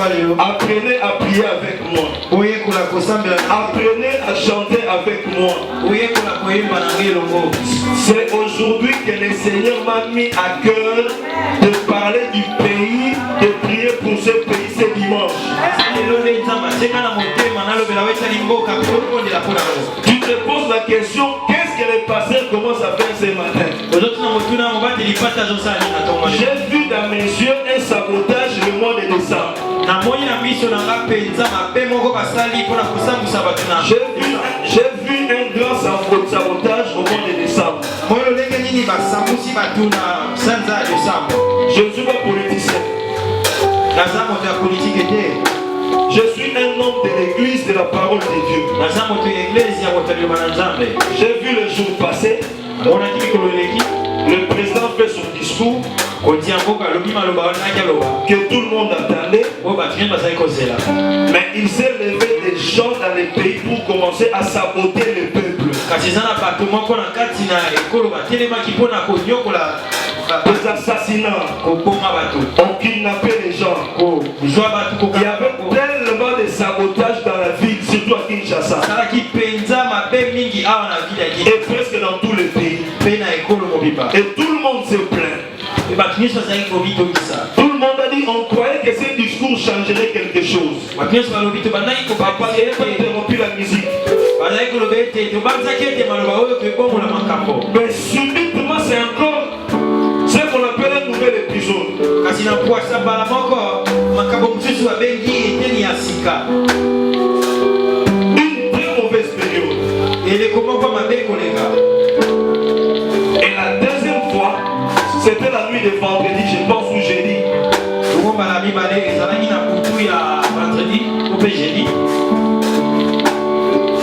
Apprenez à prier avec moi. Apprenez à chanter avec moi. C'est aujourd'hui que le Seigneur m'a mis à cœur de parler du pays, de prier pour ce pays ce dimanche. Tu te poses la question, qu'est-ce que les pasteurs commencent à faire ce matin? J'ai vu dans mes yeux un sabotage le mois de décembre. J'ai vu un grand sabotage au mois de décembre. Je ne suis pas politicien. Je suis un homme de l'église de la parole de Dieu. J'ai vu le jour passé, le président fait son discours que tout le monde attendait. Mais il s'est levé des gens dans les pays pour commencer à saboter le peuple. Des assassinats, on kidnappait les gens. Il y avait tellement de sabotage dans la ville, surtout à Kinshasa. Et presque dans tous les pays. Et tout le monde se plaint. Tout le monde a dit, on croyait que ce discours changerait quelque chose. Papa n'a pas interrompu la musique. Mais subitement, c'est encore ce qu'on appelle un nouvel épisode. Une très mauvaise période. Et la deuxième fois, c'était la nuit de vendredi, je pense, ou jeudi.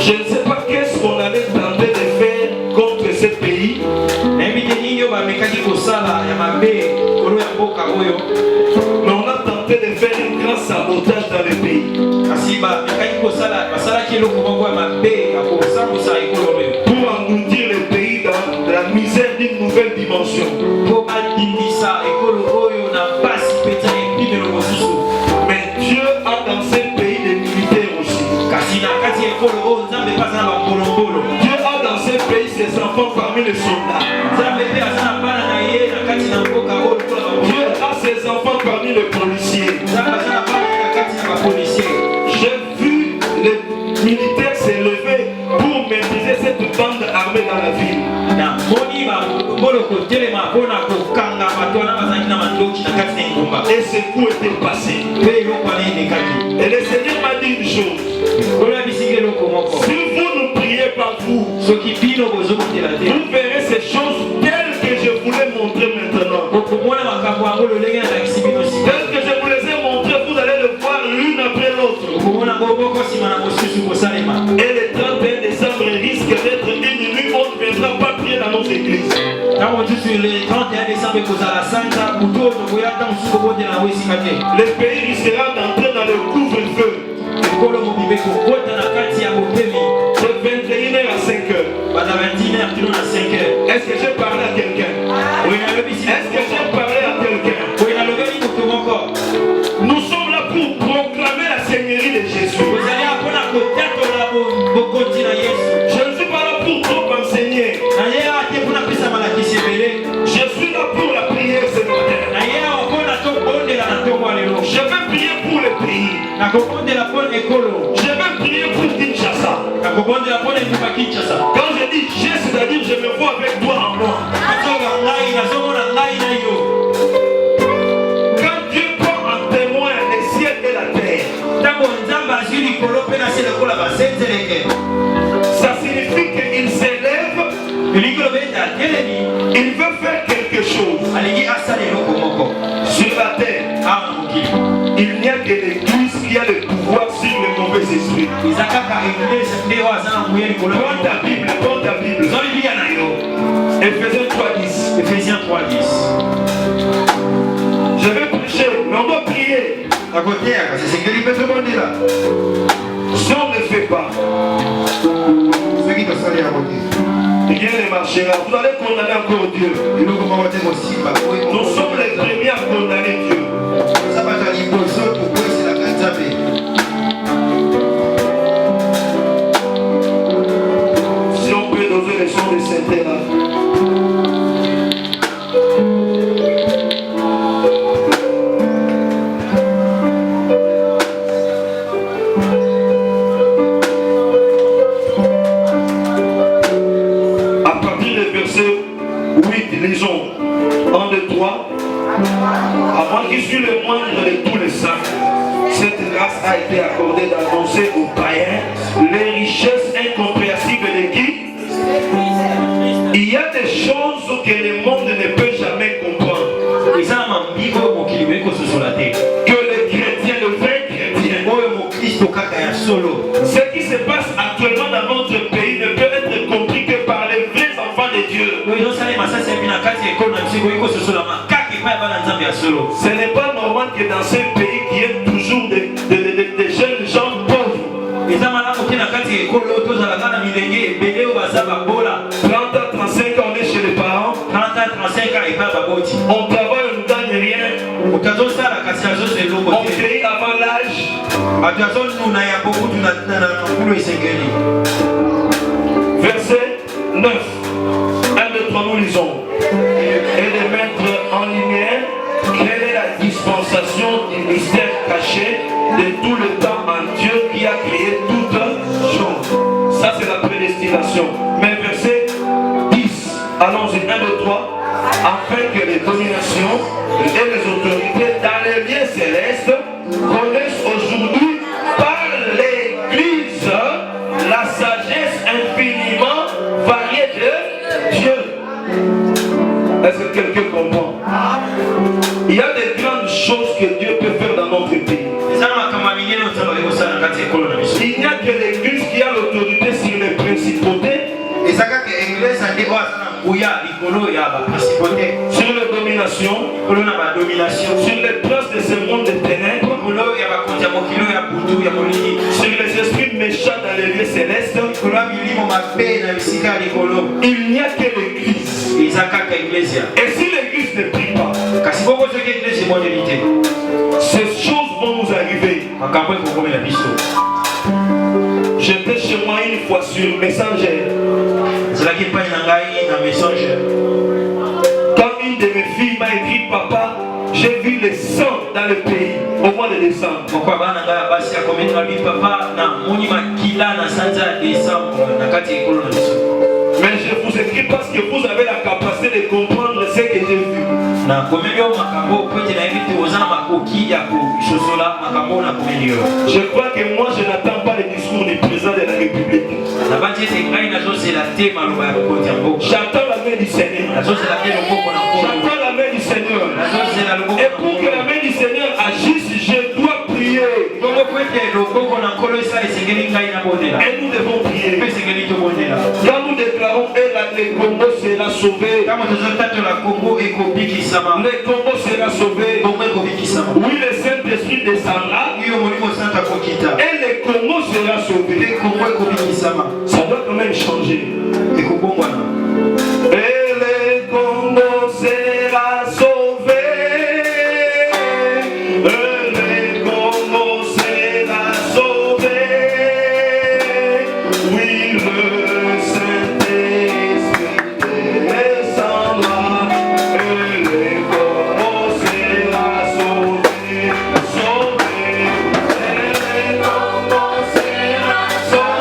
Je ne sais pas qu'est-ce qu'on allait tenter de faire contre ce pays. Mais on a tenté de faire un grand sabotage dans le pays. Pour engloutir le pays dans la misère d'une nouvelle dimension. Mais Dieu a dans ce pays des militaires aussi. Dieu a dans ce pays ses enfants parmi les soldats. Dieu a ses enfants parmi les policiers. J'ai vu les militaires s'élever pour maîtriser cette bande armée dans la ville. Et ce coup était passé. Et le Seigneur m'a dit une chose. Si vous ne priez pas vous verrez ces choses telles que je vous les montrer maintenant. Telles que je vous les ai montrées, vous allez le voir l'une après l'autre. Et le 31 décembre risque d'être une nuit où on ne viendra pas prier dans nos églises. Le pays risquera d'entrer dans le couvre-feu. De 21h à 5h. Est-ce que j'ai parlé à quelqu'un? Est-ce que j'ai parlé à quelqu'un? Nous sommes là pour proclamer la Seigneurie de Jésus. Je ne suis pas là pour trop enseigner. Je suis là pour la prière ce matin. Je vais prier pour le pays. Je vais prier pour Kinshasa. Quand je dis je, c'est-à-dire je me vois avec toi en moi. Quand Dieu prend en témoin les ciels et la terre, ça signifie qu'il s'élève. Il veut faire quelque chose sur la terre. Il n'y a que l'Église qui a le pouvoir sur les mauvais esprits. Prends ta Bible, prends ta Bible. Ephésiens 3:10. Je vais prêcher, mais on doit prier. Si on ne le fait pas, rien ne marchera. Vous allez condamner encore Dieu. Nous sommes les premiers à condamner Dieu. a été accordée d'annoncer aux païens les richesses incompréhensibles de qui? Il y a des choses que le monde ne peut jamais comprendre. Que les chrétiens, le vrai chrétien, ce qui se passe actuellement dans notre pays ne peut être compris que par les vrais enfants de Dieu. Ce n'est pas normal que dans ce pays qu'il y ait toujours des jeunes gens pauvres. 30 à 35 ans, on est chez les parents. 30 à 35 ans, on travaille, on ne gagne rien. On crée avant l'âge. Verset 9. 1, 2, 3, nous lisons. Et de mettre en lumière quelle est la dispensation du mystère caché de tout le temps en Dieu qui a créé toutes choses. Ça c'est la prédestination. Mais verset 10, allons-y, 1, 2, 3. Afin que les dominations et les autorités dans les lieux célestes connaissent aujourd'hui par l'Église la sagesse infiniment variée de Dieu. Est-ce que quelqu'un comprend? Il y a des grandes choses que Dieu peut faire dans notre pays. Il n'y a que l'Église qui a l'autorité sur les principautés, sur les dominations, sur les princes de ce monde de ténèbres, sur les esprits méchants dans les lieux célestes. Il n'y a que l'Église. Et si l'Église ne prie pas, ces choses vont nous arriver. J'étais chez moi une fois sur Messenger. Quand une de mes filles m'a écrit, papa, j'ai vu le sang dans le pays au mois de décembre. Mais je vous écris parce que vous avez la capacité de comprendre ce que j'ai vu. Je crois que moi je n'attends pas le discours du président de la République. J'attends la main du Seigneur. J'attends la main du Seigneur. Et pour que la main du Seigneur agisse, je dois prier. Et nous devons prier. Quand nous déclarons le Congo sera sauvé. Le Congo sera sauvé. Oui, le Saint-Esprit descendra. Et le Congo sera sauvé. Ça doit quand même changer. Et le Congo sera sauvé. Le Congo sera sauvé. Oui, le Saint-Esprit descendra. Et le Congo sera sauvé. Sauvé. Et le Congo sera sauvé.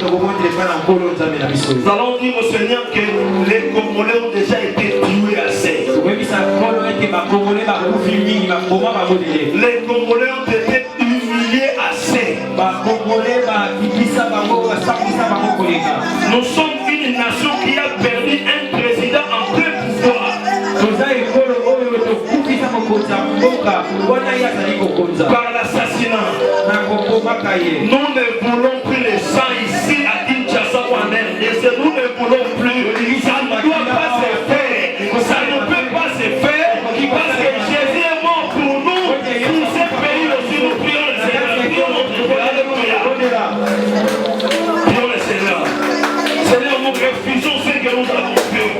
Nous allons dire au Seigneur que les Congolais ont déjà été tués assez. Les Congolais ont été humiliés assez. Nous sommes une nation qui a perdu un président en plein pouvoir. Par l'assassinat. Nous ne voulons plus les sang ici à Kinshasa ou en RDC. Nous ne voulons plus. Ça ne doit pas se faire. Ça ne peut pas se faire. Parce que Jésus est mort pour nous. Pour ce pays aussi, nous prions le Seigneur. Prions notre Dieu. Alléluia. Prions le Seigneur. Seigneur, nous refusons ce que nous avons fait.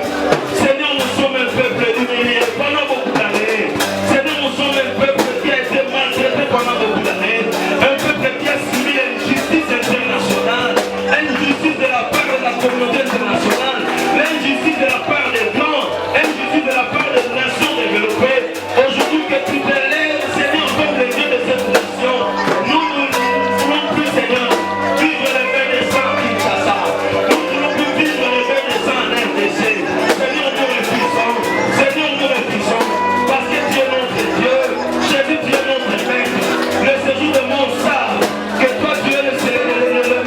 Seigneur, nous sommes un peuple humilié pendant beaucoup d'années. Seigneur, nous sommes un peuple qui a été maltraité pendant beaucoup d'années. Un peuple qui a subi l'injustice internationale. Injustice de la part de la communauté internationale. L'injustice de la part des Blancs. Injustice de la part des nations développées. Aujourd'hui que tu te lèves, Seigneur, comme le Dieu de cette nation. Nous ne voulons plus, Seigneur, vivre le bain des sangs à Kinshasa. Nous ne voulons plus vivre le bain des sangs en RDC. Seigneur, nous refusons. Seigneur, nous refusons. Parce que tu es notre Dieu. Jésus, tu es notre maître. Le séjour de mon savent que toi, tu es le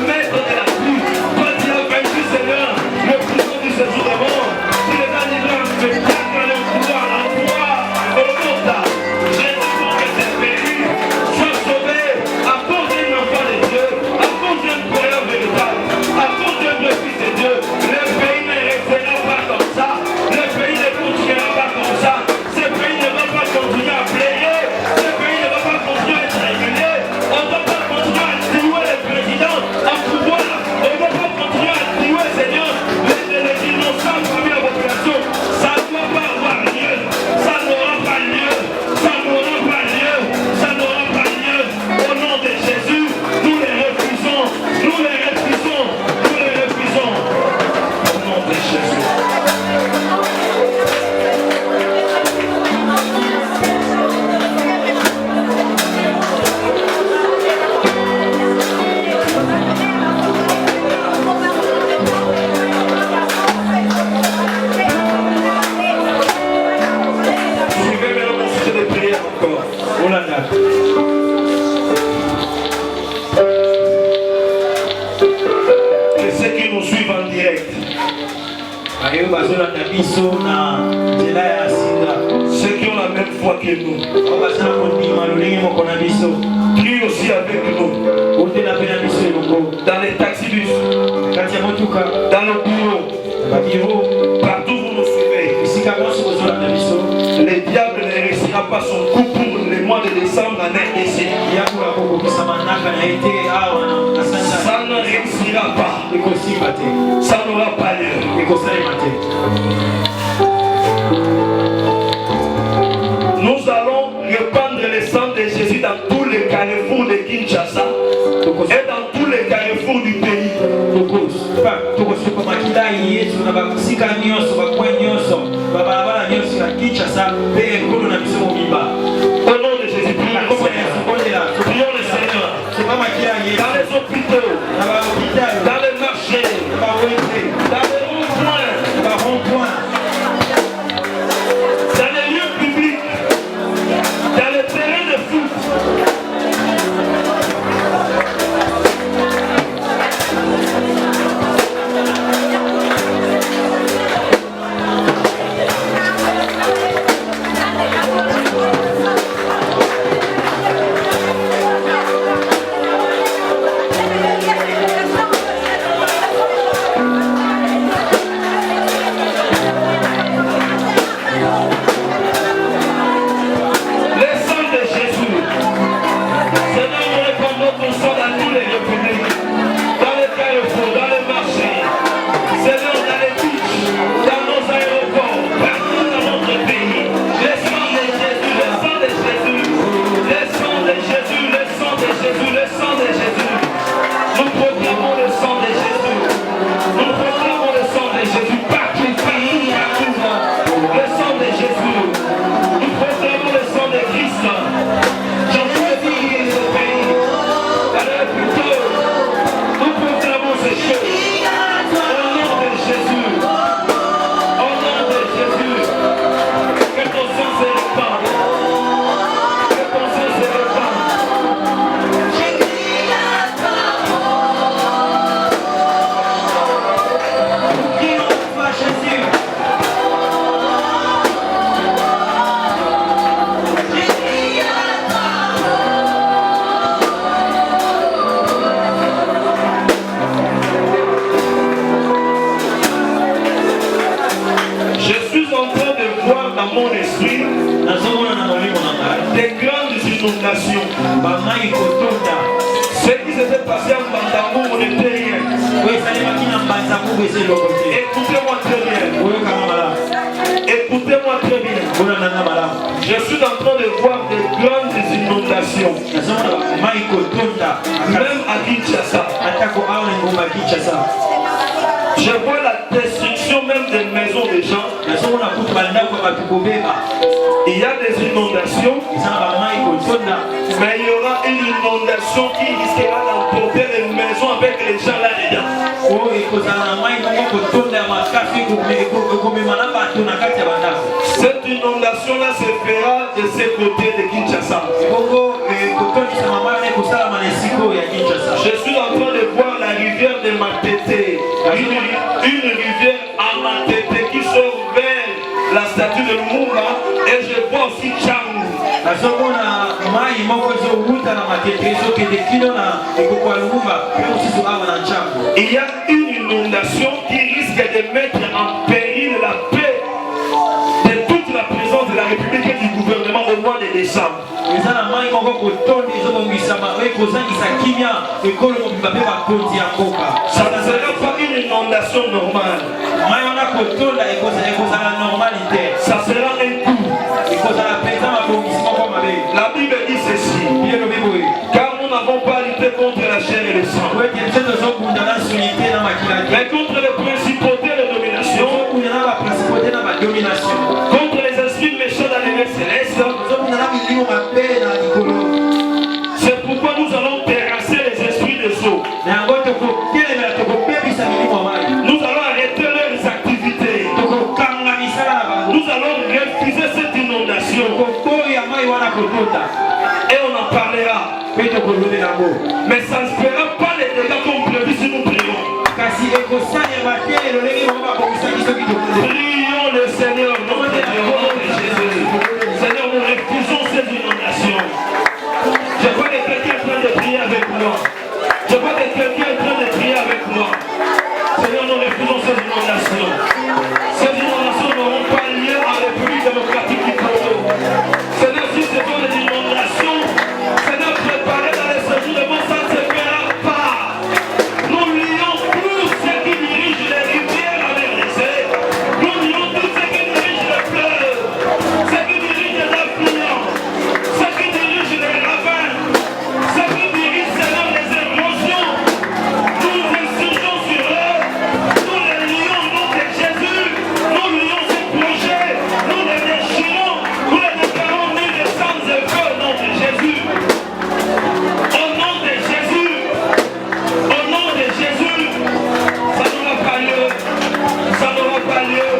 maître de la pluie. Toi, tu as vaincu, Seigneur, le prison du séjour de mort. Tu les as livrés en spectacle, le pouvoir, la foi, au monde. Jésus, pour que tes péris soient sauvés à cause d'un enfant de Dieu, à cause d'un croyant véritable, à cause d'un vrai fils de Dieu. Le pays ne restera pas comme ça. Le pays ne continuera pas comme ça. Ce pays ne va pas continuer à player. Ce pays ne va pas continuer à être régulé. On ne va pas continuer à tuer les présidents en pouvoir. On ne va pas continuer à tuer, Seigneur, les innocents parmi la population. Ça ne doit pas avoir lieu. Ça n'aura pas lieu. Ça n'aura pas lieu. Ça n'aura pas lieu. Au nom de Jésus, nous les refusons. Nous les refusons. Nous les refusons. Au nom de Jésus. Suivez maintenant mon sujet de prière encore. Que ceux qui nous suivent en direct, ceux qui ont la même foi que nous, prient aussi avec nous. Dans les taxibus, dans nos bureaux, partout où vous nous suivez. Le diable ne réussira pas son coup pour le mois de décembre en RDC. Ça ne réussira pas. Ça n'aura pas lieu. Nous allons répandre le sang de Jésus dans tous les carrefours de Kinshasa et dans tous les carrefours du pays. Au nom de Jésus, prions le Seigneur. Dans les hôpitaux, dans les marchés, dans les ronds-points, dans les lieux publics, dans les terrains de foot. dans mon esprit des grandes inondations. Ce qui s'était passé en Bandamou n'était rien. Écoutez-moi très bien. Écoutez-moi très bien. Je suis en train de voir des grandes inondations. Même à Kinshasa. Je vois la destruction même des maisons des gens. Il y a des inondations, mais il y aura une inondation qui risquera d'emporter les maisons avec les gens là-dedans. Cette inondation-là se fera de ce côté de Kinshasa. Je suis en train de voir la rivière de Matete, une rivière à Matete qui sort vers la statue de Lumumba, et je vois aussi Tchangu. Il y a une inondation qui risque de mettre en péril la paix de toute la présence de la République et du gouvernement au mois de décembre. Ça ne sera pas une inondation normale. Ça sera un coup. La Bible dit ceci: car nous n'avons pas lutté contre la chair et le sang, mais contre les principautés de domination, contre les esprits méchants dans les lieux célestes. C'est pourquoi nous allons terrasser les esprits de sceaux. Nous allons arrêter leurs activités. Nous allons refuser cette inondation. Et on en parlera. Mais ça ne fera pas les dégâts comme prévu si nous prions. Prions le Seigneur, nom de Jésus. Seigneur, nous refusons ces inondations. Je vois que quelqu'un est en train de prier avec moi. Je vois que quelqu'un est en train de prier avec moi. Seigneur, nous refusons ces inondations. Ces inondations n'auront pas lieu en République démocratique du Congo. Seigneur, si ce sont des inondations, Seigneur, préparez dans les séjours de mon sang, ça ne se fera pas. Nous lions tous ceux qui dirigent les rivières à RDC. Nous lions tous ceux qui dirigent les fleuves, ceux qui dirigent les affluents, ceux qui dirigent les ravins, ceux qui dirigent, Seigneur, les émotions. Nous nous insurgeons sur eux. Nous les lions au nom de Jésus. Nous lions ces projets. Nous les déchirons. Nous les déclarons nus de sang et feu au nom de Jésus. Au nom de Jésus. Au nom de Jésus. Ça n'aura pas lieu. Ça n'aura pas lieu.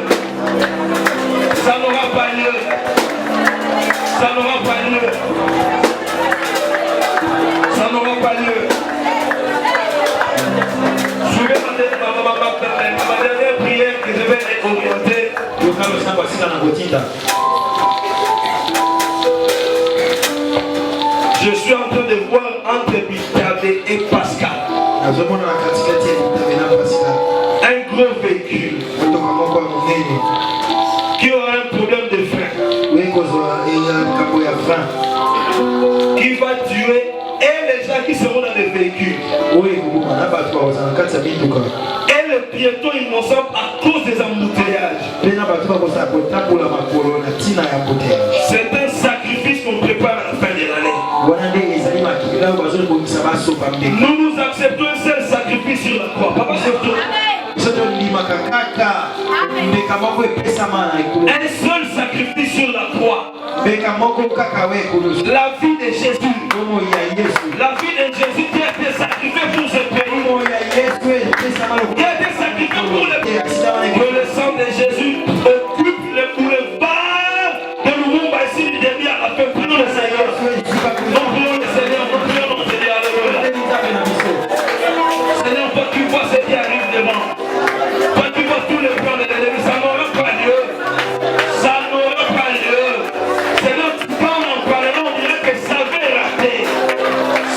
Ça n'aura pas lieu. Ça n'aura pas lieu. Ça n'aura pas lieu. Suivez ma dernière prière que je vais orienter. Je suis en train de voir entre Bitabe et Pascal un gros véhicule qui aura un problème de frein, qui va tuer et les gens qui seront dans les véhicules et les piétons innocents à cause des embouteillages. C'est un sacrifice qu'on prépare à la fin de l'année. Nous nous acceptons un seul sacrifice sur la croix. Papa, un seul sacrifice sur la croix. La vie de Jésus. La vie de Jésus qui a été sacrifiée pour ce pays. Qui a été sacrifiée pour le pays. Que le sang de Jésus occupe le boulevard de Lumumba ici du début à la fin. Prions le Seigneur. Nous prions le Seigneur. Nous prions le Seigneur. Alléluia. Seigneur, toi tu vois ce qui arrive devant. Toi tu vois tous les plans de l'ennemi. Ça n'aura pas lieu. Ça n'aura pas lieu. Seigneur, quand on en parlera, on dirait que ça avait raté.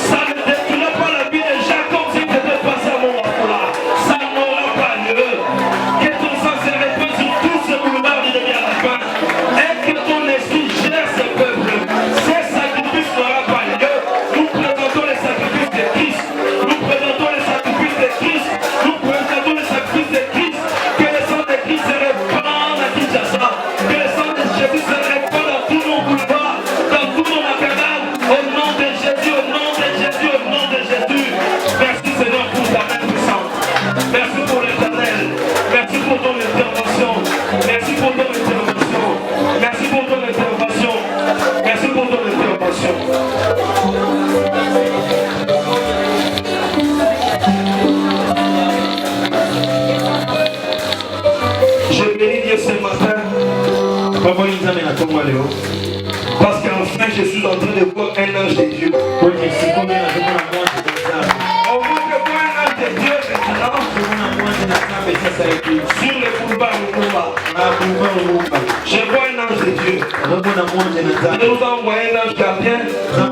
Ça ne détruira pas la vie de Jacob si tu étais passé à mon enfant là. Ça n'aura pas lieu. Que ton Merci pour l'Éternel. Merci pour ton intervention. Merci pour ton intervention. Merci pour ton intervention. Merci pour ton intervention. Je bénis Dieu ce matin. Parce qu'enfin je suis en train de voir un ange de Dieu. On veut que voir un ange de Dieu maintenant. Sur le boulevard Lumumba. Je vois un ange de Dieu. Il nous a envoyé un ange gardien. Un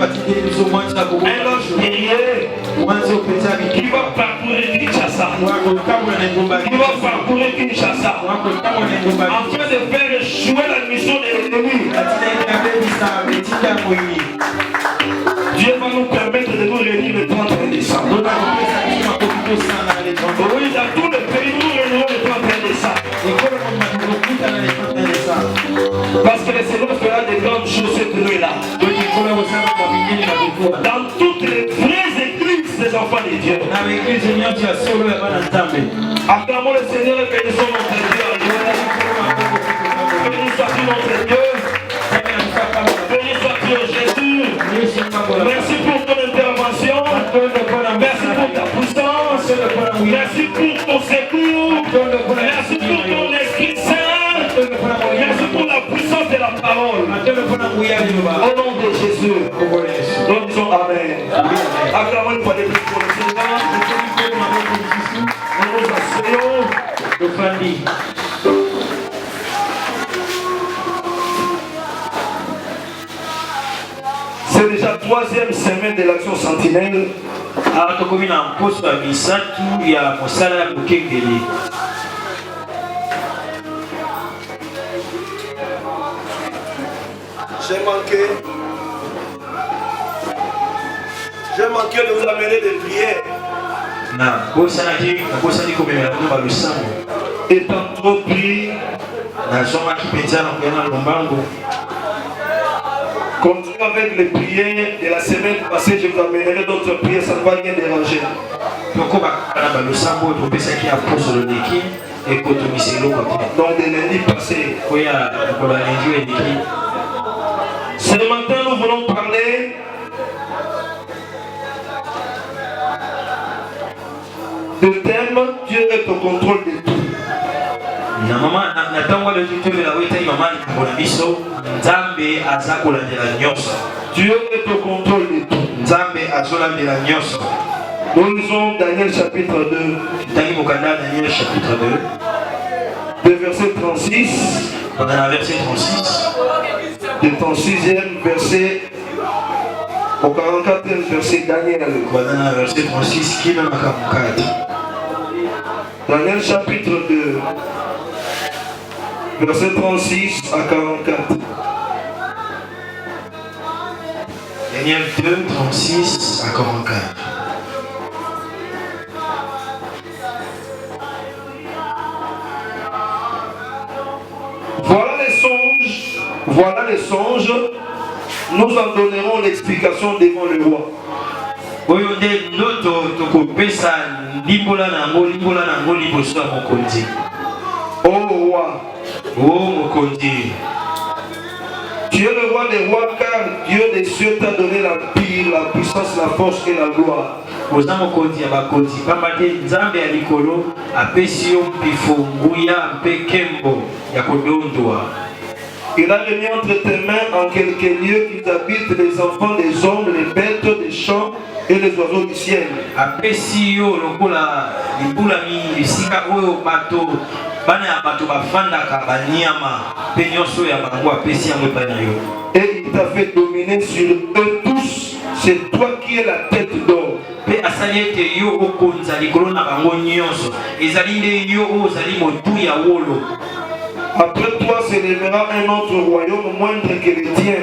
ange guerrier. Qui va parcourir Kinshasa. Qui va parcourir Kinshasa. Afin de faire échouer la mission de l'ennemi. Dieu va nous permettre de nous réunir le 31 décembre. Oui, dans tout le pays, nous réunirons le 31 décembre. Parce que le Seigneur fera des grandes choses cette nuit-là. Dans toutes les vraies églises des enfants de Dieu. Acclamons le Seigneur et bénissons notre Dieu. Béni soit-il notre Dieu. Béni soit-il Jésus. Merci pour ton intervention. Merci pour ta puissance. Merci pour ton secours. Merci pour ton Esprit Saint. Merci pour la puissance de la parole. Au nom de Jésus, nous disons Amen. Acclamons une fois de plus pour le Seigneur. Nous nous asseyons. C'est déjà la 3e semaine de l'action sentinelle. J'ai manqué de vous amener des prières. Étant trop pris, continuez avec les prières de la semaine passée, je vous amènerai d'autres prières, ça ne va rien déranger. Donc de lundi passé. Ce matin nous voulons parler du thème Dieu est au contrôle de tout. Dieu est au contrôle de tout. Nous lisons Daniel chapitre 2. Daniel chapitre 2. De verset 36. Verset 36. De 36e verset au 44e verset Daniel. Verset 36 qui est dans 44. Daniel chapitre 2. Verset 36 à 44. Daniel 2, 36 à 44. Voilà les songes. Nous en donnerons l'explication devant le roi. Oh roi. Tu es le roi des rois, car Dieu des cieux t'a donné l'empire, la puissance, la force et la gloire. Il a remis entre tes mains en quelques lieux qu'ils habitent les enfants des hommes, les bêtes des champs et les oiseaux du ciel. Et il t'a fait dominer sur eux tous. C'est toi qui es la tête d'or. Après toi s'élèvera un autre royaume moindre que le tien.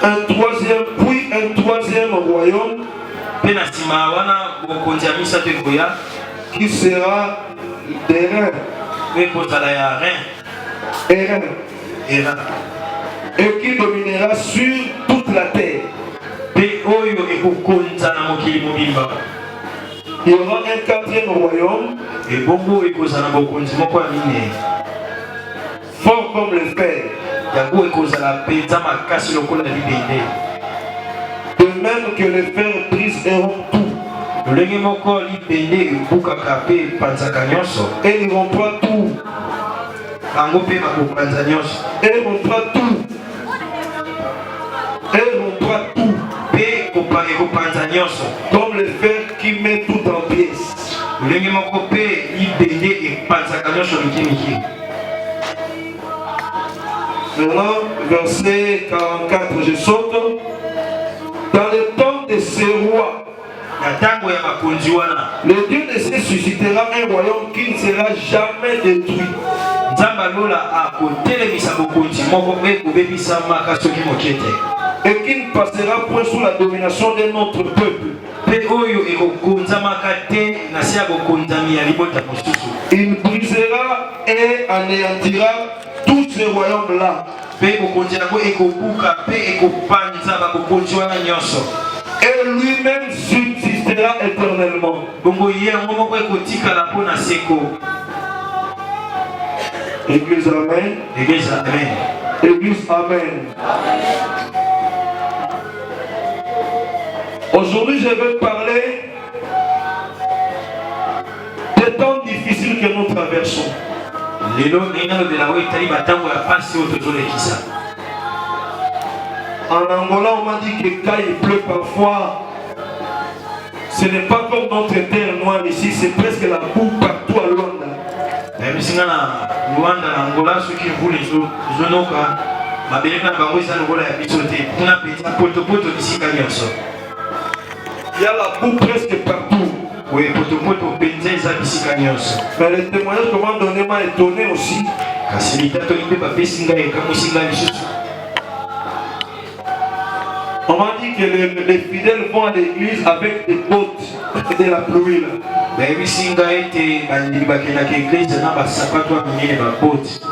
Un troisième royaume qui sera des reins. et qui dominera sur toute la terre. Il y aura un quatrième royaume, fort comme le fer. De même que le fer brise et rompt tout. Et il rompra tout. Et rompra tout. Et rompra tout. Comme le fer qui met tout en pièces. Maintenant, verset 44, je saute. Dans le temps de ces rois, le Dieu de ces suscitera un royaume qui ne sera jamais détruit. Et qui ne passera point sous la domination de notre peuple. Il brisera et anéantira tous ces royaumes-là. Et lui-même subsistera éternellement. Église, amen. Église, amen. Église, amen. Aujourd'hui, je vais parler des temps difficiles que nous traversons. En Angola, on m'a dit que quand il pleut parfois, ce n'est pas comme notre terre noire ici, c'est presque la boue partout à Luanda. Il y a la boue presque partout. Oui, mais le témoignage que m'a donné m'a étonné aussi. On m'a dit que les fidèles vont à l'église avec des bottes et de la pluie.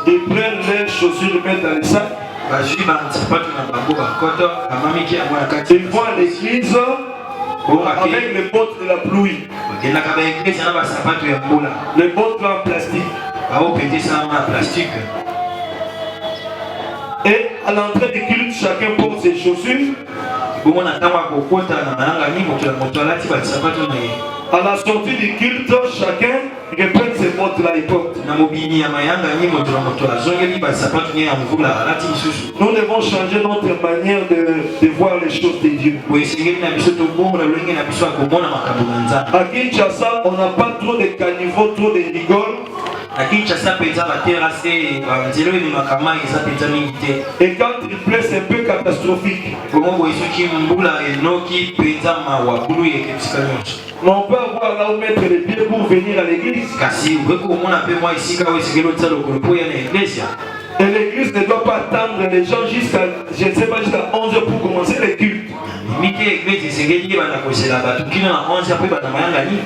Ils prennent leurs chaussures, ils mettent dans les sacs. Ils vont à l'église avec les bottes de la pluie. Les bottes en plastique. Et à l'entrée du culte, chacun porte ses chaussures. À la sortie du culte, chacun reprend ses bottes là, il porte. Nous devons changer notre manière de voir les choses de Dieu. À Kinshasa, on n'a pas trop de caniveaux, trop de rigoles. Et quand il pleut, c'est un peu catastrophique. Mais on peut avoir là où mettre les pieds pour venir à l'église. Et l'église ne doit pas attendre les gens jusqu'à, je ne sais pas, jusqu'à 11h pour commencer les cultes.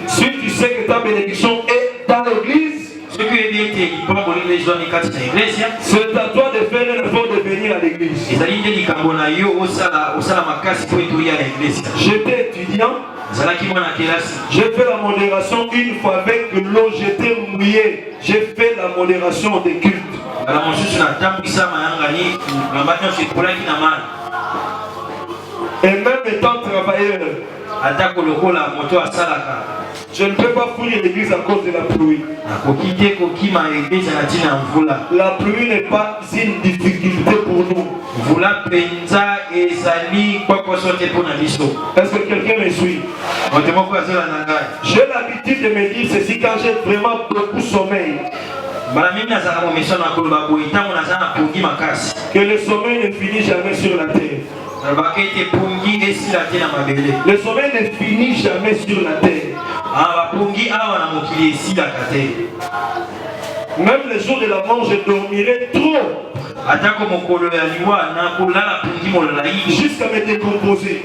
Si tu sais que ta bénédiction est dans l'église, c'est à toi de faire l'effort de venir à l'église. J'étais étudiant. J'ai fait la modération une fois avec l'eau, j'étais mouillé. J'ai fait la modération des cultes. Et même étant travailleur, je ne peux pas fouiller l'église à cause de la pluie. La pluie n'est pas une difficulté pour nous. Est-ce que quelqu'un me suit? J'ai l'habitude de me dire ceci quand j'ai vraiment beaucoup sommeil. Que le sommeil ne finit jamais sur la terre. Le sommeil ne finit jamais sur la terre. Même les jours de la mort, je dormirai trop. Jusqu'à me décomposer.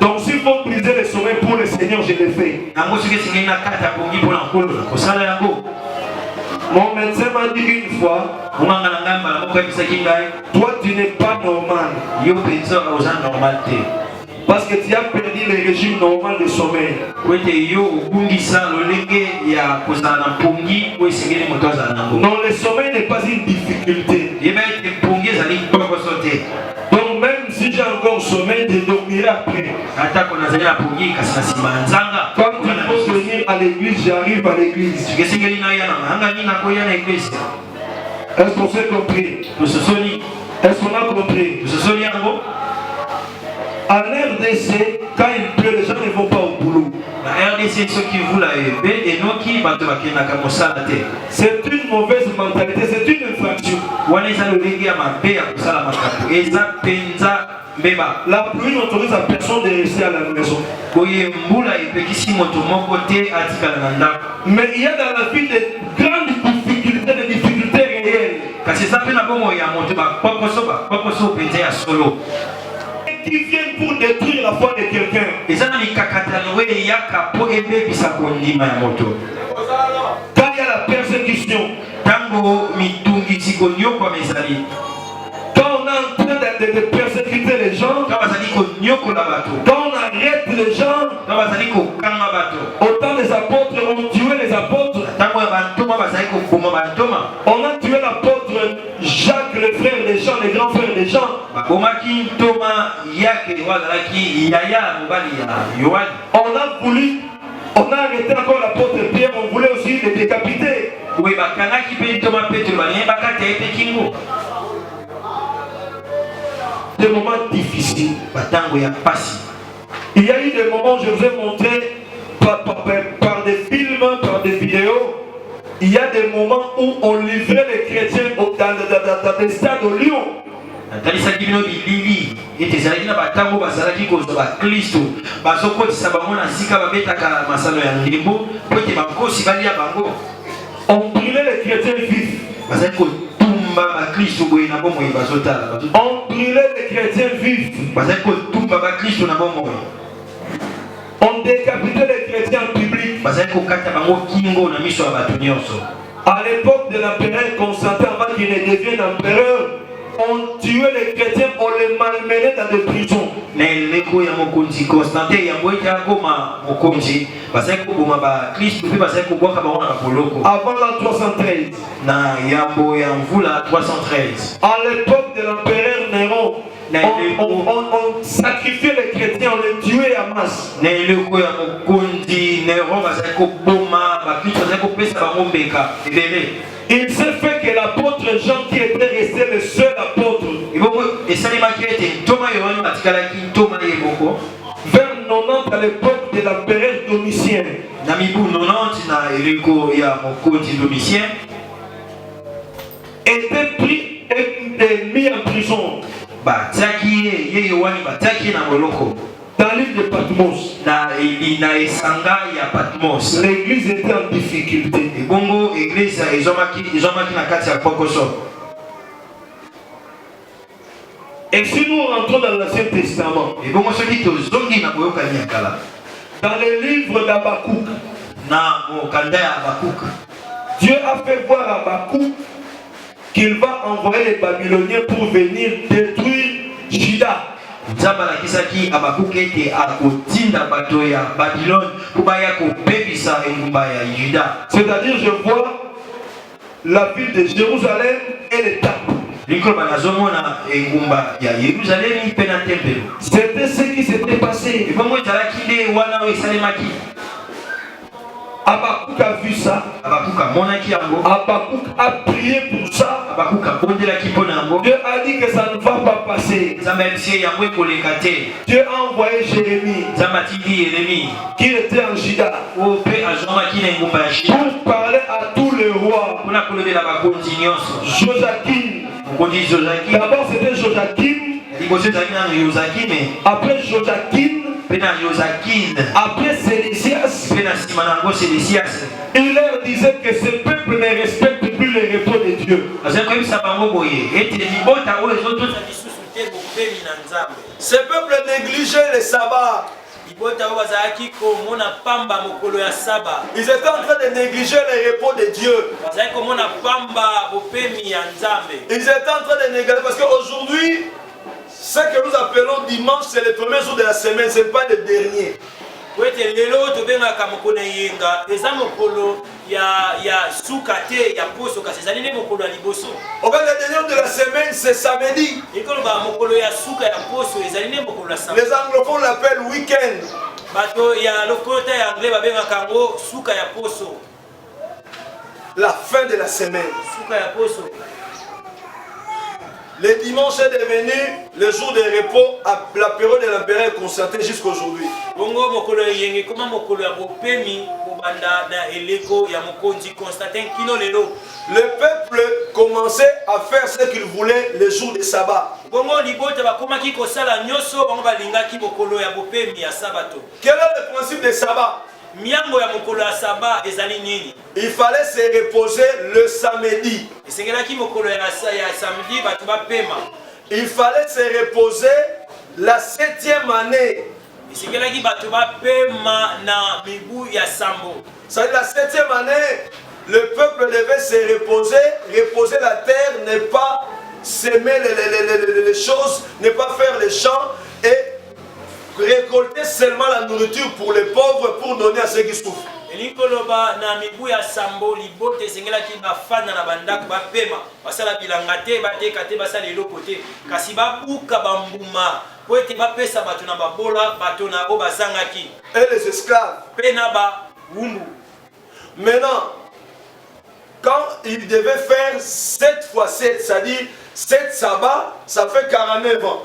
Donc s'il faut briser le sommeil pour le Seigneur, je le fais. Mon médecin m'a dit une fois, toi tu n'es pas normal. Parce que tu as perdu le régime normal de sommeil. Non, le sommeil n'est pas une difficulté. Donc même si j'ai encore sommeil, je dormirai après. Quand il faut venir à l'église, j'arrive à l'église. Est-ce qu'on s'est compris? Est-ce qu'on a compris? En RDC, quand il pleut, les gens ne vont pas au boulot. C'est une mauvaise mentalité, c'est une infraction. La pluie n'autorise à personne de rester à la maison. Mais il y a dans la vie des grandes difficultés, des difficultés réelles. Qui viennent pour détruire la foi de quelqu'un. Quand il y a la persécution, quand on est en train de persécuter les gens, quand on arrête les gens, autant les apôtres ont tué les apôtres. On a tué l'apôtre Jacques, le frère des gens, le grand frère des gens. On a arrêté encore l'apôtre Pierre, on voulait aussi le décapiter. Des moments difficiles. Il y a eu des moments, je vous ai montré par des films, par des vidéos. Il y a des moments où on livrait les chrétiens dans des stades au Lyon. On brûlait les chrétiens vifs. On brûlait les chrétiens vifs. On décapitait les chrétiens publics. À l'époque de l'empereur Constantin, avant qu'il ne devienne empereur, on tuait les chrétiens, on les malmenait dans des prisons. Avant la 313. À l'époque de l'empereur Néron, on sacrifiait les chrétiens, on les tuait à masse. Il s'est fait que l'apôtre Jean, qui était resté le seul apôtre, vers 90 à l'époque de l'empereur Domitien, était pris et mis en prison dans l'île de Patmos. L'église était en difficulté. Et si nous rentrons dans l'Ancien Testament, dans les livres d'Habakkuk, Dieu a fait voir à Habakkuk qu'il va envoyer les Babyloniens pour venir détruire Juda. C'est-à-dire, je vois la ville de Jérusalem et les temples. C'était ce qui s'était passé. Habakkuk a vu ça. Habakkuk a prié pour ça. Dieu a dit que ça ne va pas passer. Dieu a envoyé Jérémie, qui était en Juda, pour parler à tous les rois. Joachim. D'abord c'était Joachim. Après Joachim. Après Sédécias, il leur disait que ce peuple ne respecte plus les repos de Dieu. Ce peuple négligeait le sabbat. Ils étaient en train de négliger le repos de Dieu. Ils étaient en train de négliger parce qu'aujourd'hui, ce que nous appelons dimanche, c'est le premier jour de la semaine, ce n'est pas le dernier. Au fait, le dernier de la semaine, c'est samedi. Les anglophones l'appellent week-end. La fin de la semaine. Le dimanche est devenu le jour de repos à la période de l'empereur est concertée jusqu'à aujourd'hui. Le peuple commençait à faire ce qu'il voulait le jour de sabbat. Quel est le principe de sabbat? Il fallait se reposer le samedi. Il fallait se reposer la 7e année. C'est-à-dire la 7e année, le peuple devait se reposer. Reposer la terre, ne pas semer les choses, ne pas faire les champs et récolter seulement la nourriture pour les pauvres pour donner à ceux qui souffrent. Et les esclaves. Maintenant, quand ils devaient faire 7 fois 7, c'est-à-dire 7 sabbats, ça fait 49 ans.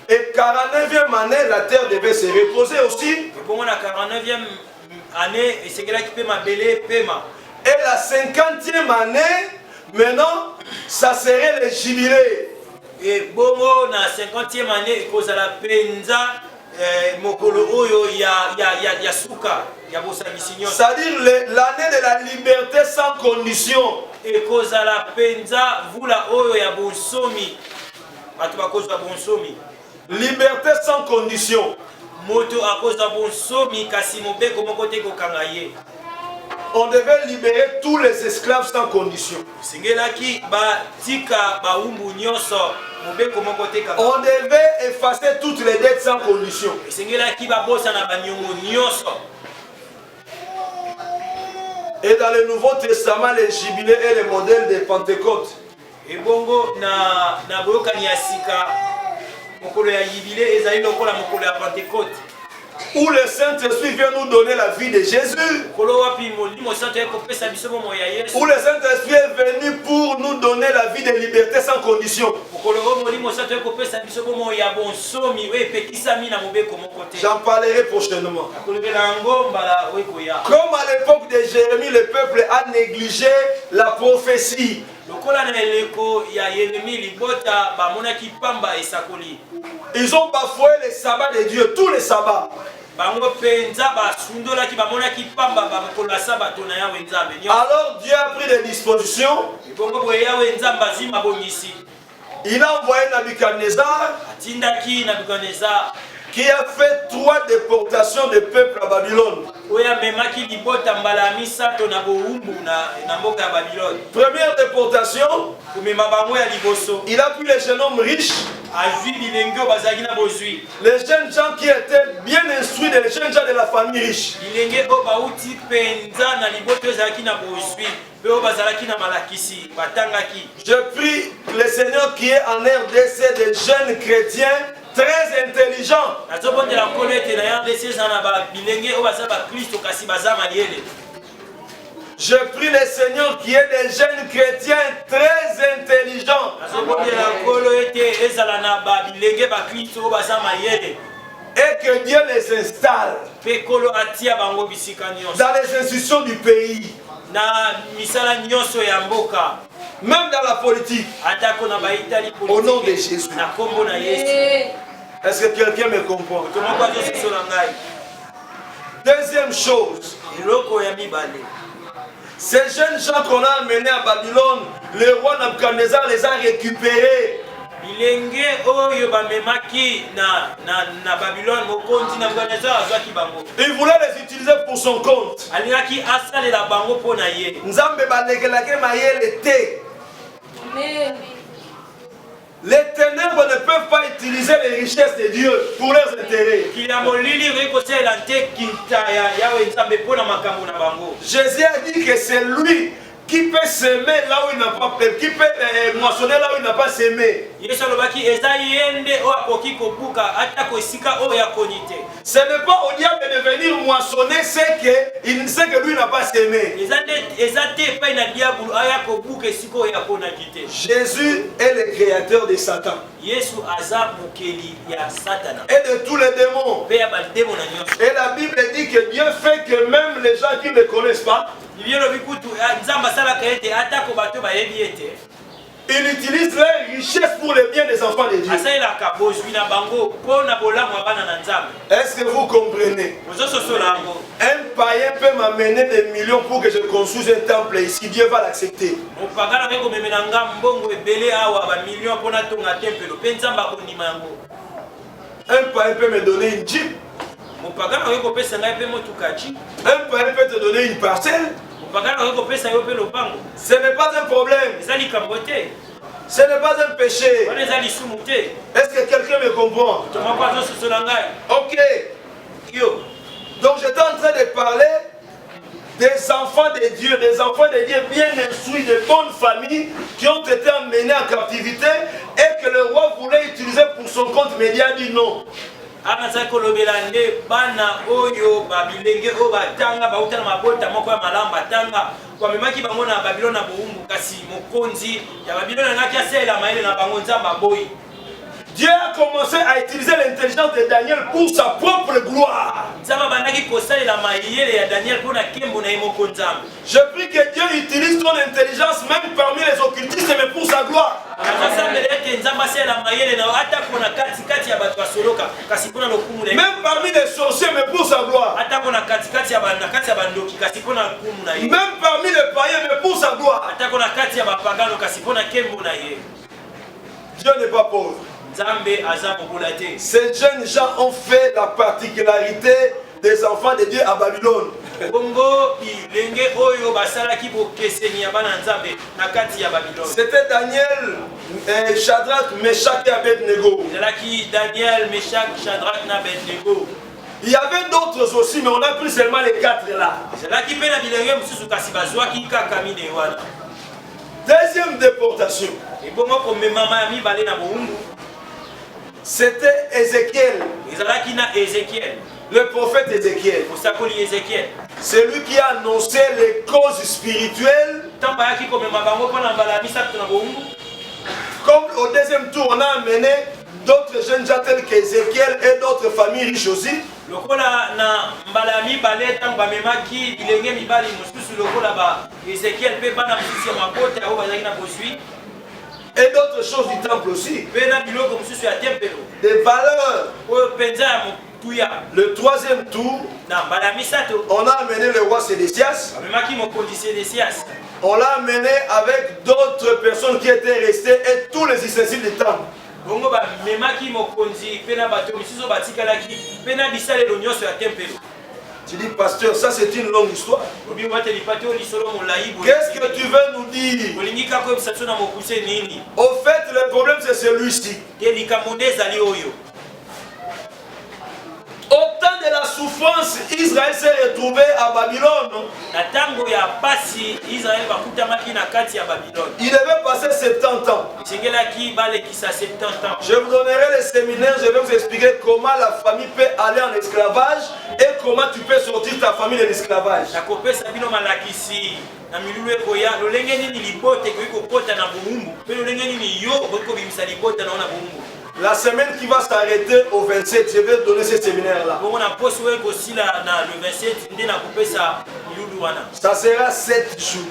Et 49e année, la terre devait se reposer aussi. Et la 50e année, maintenant, ça serait le jubilé. Et bongo na 50e année, cause à la penza. C'est-à-dire l'année de la liberté sans condition. Et cause à la penza, vous la oyo ya bonsomi. Liberté sans condition. Moto a cause à bonsomi kasi mobeko moko te ko kangaye. On devait libérer tous les esclaves sans condition. On devait effacer toutes les dettes sans condition. Et dans le Nouveau Testament, les jubilés est le modèle de Pentecôte. Où le Saint-Esprit vient nous donner la vie de Jésus. Où le Saint-Esprit est venu pour nous donner la vie de liberté sans condition. J'en parlerai prochainement. Comme à l'époque de Jérémie, le peuple a négligé la prophétie. Ils ont bafoué les sabbats de Dieu, tous les sabbats. Alors Dieu a pris des dispositions. Il a envoyé Nabuchodonosor qui a fait 3 déportations de peuple à Babylone. Première déportation, il a pris les jeunes hommes riches, les jeunes gens qui étaient bien instruits, les jeunes gens de la famille riche. Je prie le Seigneur qui est en RDC des jeunes chrétiens très intelligents. Je prie le Seigneur qui est des jeunes chrétiens très intelligents. Et que Dieu les installe dans les institutions du pays. Même dans la politique. Au nom de Jésus. Est-ce que quelqu'un me comprend? Deuxième chose. Ces jeunes gens qu'on a amenés à Babylone, le roi Nabucodonosor les a récupérés. bilenge oyo bamemaki na Babylone mokonzi Nabucodonosor azwaki bango. Il voulait les utiliser pour son compte. Alingaki asalela bango pona ye. Nzambe balekelaki mayele te. Amen. Les ténèbres ne peuvent pas utiliser les richesses de Dieu pour leurs intérêts. Jésus a dit que c'est lui qui peut s'aimer là où il n'a pas peur, qui peut moissonner là où il n'a pas semé. Ce n'est pas au diable de venir moissonner ce que lui n'a pas semé. Jésus est le créateur de Satan et de tous les démons. Et la Bible dit que Dieu fait que même les gens qui ne le connaissent pas, il utilise leurs richesses pour le bien des enfants de Dieu. Est-ce que vous comprenez? Un païen peut m'amener des millions pour que je construise un temple ici. Dieu va l'accepter. Un païen peut me donner une jeep. Un païen peut te donner une parcelle. Ce n'est pas un problème. Ce n'est pas un péché. Est-ce que quelqu'un me comprend? Ok. Donc j'étais en train de parler des enfants de Dieu, bien instruits, de bonnes familles qui ont été emmenés en captivité et que le roi voulait utiliser pour son compte, mais il a dit non. Bana oyo babilenge o batanga bauta na mabota moko ya malamba tanga kwa memaki bango na Babylone na boumbu kasi mokonzi ya Babylone ngaki asela maele na bango nzamba boyi. Dieu a commencé à utiliser l'intelligence de Daniel pour sa propre gloire. Je prie que Dieu utilise ton intelligence même parmi les occultistes, mais pour sa gloire. Même parmi les sorciers, mais pour sa gloire. Même parmi les païens, mais pour sa gloire. Dieu n'est pas pauvre. Ces jeunes gens ont fait la particularité des enfants de Dieu à Babylone. C'était Daniel, Shadrach, Meshach et Abednego. Il y avait d'autres aussi, mais on a pris seulement les 4 là. Deuxième déportation. C'était Ézéchiel. Le prophète Ézéchiel. C'est lui qui a annoncé les causes spirituelles. Comme au deuxième tour, on a amené d'autres jeunes gens tels qu'Ézéchiel et d'autres familles riches aussi. Et d'autres choses du temple aussi. Des valeurs. Le troisième tour, on a amené le roi Sédécias. On l'a amené avec d'autres personnes qui étaient restées et tous les ustensiles du temple. Tu dis, pasteur, ça c'est une longue histoire. Qu'est-ce que tu veux nous dire? Au fait, le problème c'est celui-ci. Au temps de la souffrance, Israël s'est retrouvé à Babylone. Il devait passer 70 ans. Je vous donnerai les séminaires, je vais vous expliquer comment la famille peut aller en esclavage et comment tu peux sortir ta famille de l'esclavage. La semaine qui va s'arrêter au 27, je vais donner ce séminaire-là. Ça sera 7 jours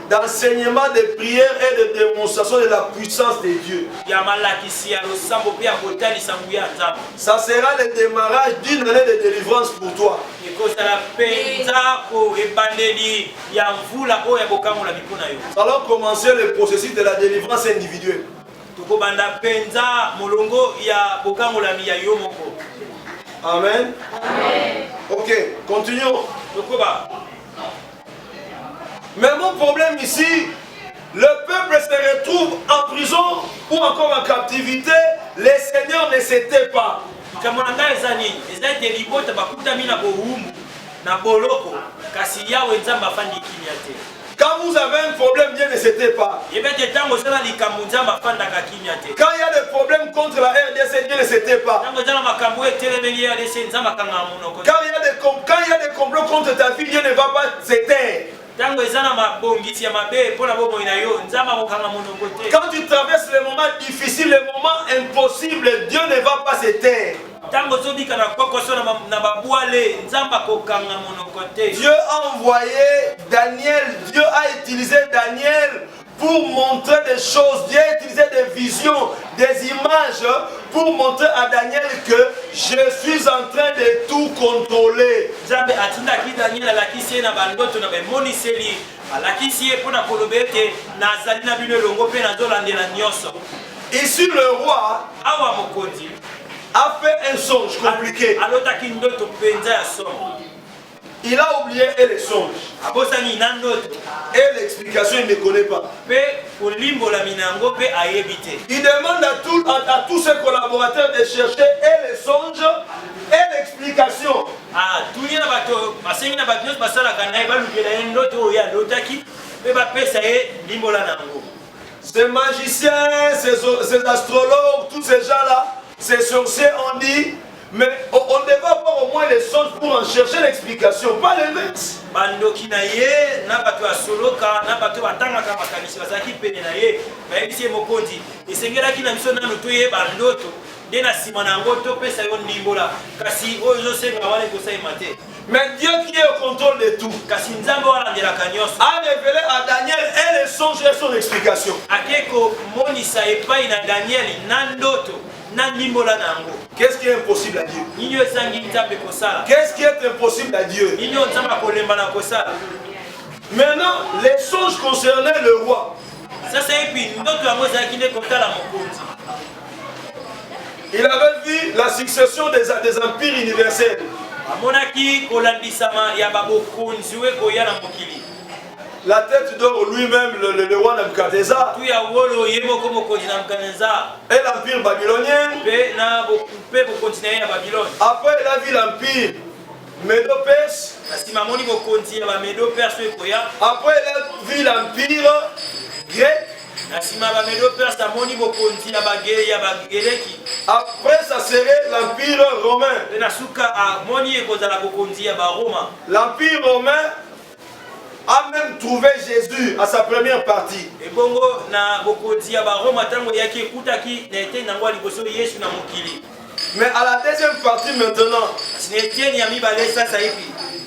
d'enseignement, de prière et de démonstration de la puissance de Dieu. Ça sera le démarrage d'une année de délivrance pour toi. Nous allons commencer le processus de la délivrance individuelle. Amen. Ok, continuons. Mais mon problème ici, le peuple se retrouve en prison ou encore en captivité. Les seigneurs ne s'étaient pas. Quand vous avez un problème, Dieu ne s'était pas. Quand il y a des problèmes contre la RDC, Dieu ne s'était pas. Quand il y a des complots contre ta vie, Dieu ne va pas s'éteindre. Quand tu traverses les moments difficiles, les moments impossibles, Dieu ne va pas s'éteindre. Dieu a envoyé Daniel, Dieu a utilisé Daniel pour montrer des choses. Dieu a utilisé des visions, des images pour montrer à Daniel que je suis en train de tout contrôler. Ici le roi a fait un songe compliqué. Il a oublié le songe. Et l'explication, il ne connaît pas. Il demande à tous ses collaborateurs de chercher et le songe et l'explication. Ces magiciens, ces astrologues, tous ces gens-là, ces sorciers ont dit, mais on devait avoir au moins les songes pour en chercher l'explication, pas l'inverse. Mais Dieu qui est au contrôle de tout a révélé à Daniel et les songes et son explication. Qu'est-ce qui est impossible à Dieu? Qu'est-ce qui est impossible à Dieu? Maintenant, les songes concernaient le roi. Il avait vu la succession des empires universels. La tête d'or lui-même, le roi Nebuchadnezzar, et l'empire babylonien. Après, il a vu l'empire Médo-Perse. Après, il a vu l'empire grec. Après, ça serait l'empire romain. L'empire romain a même trouvé Jésus à sa première partie. Mais à la deuxième partie maintenant,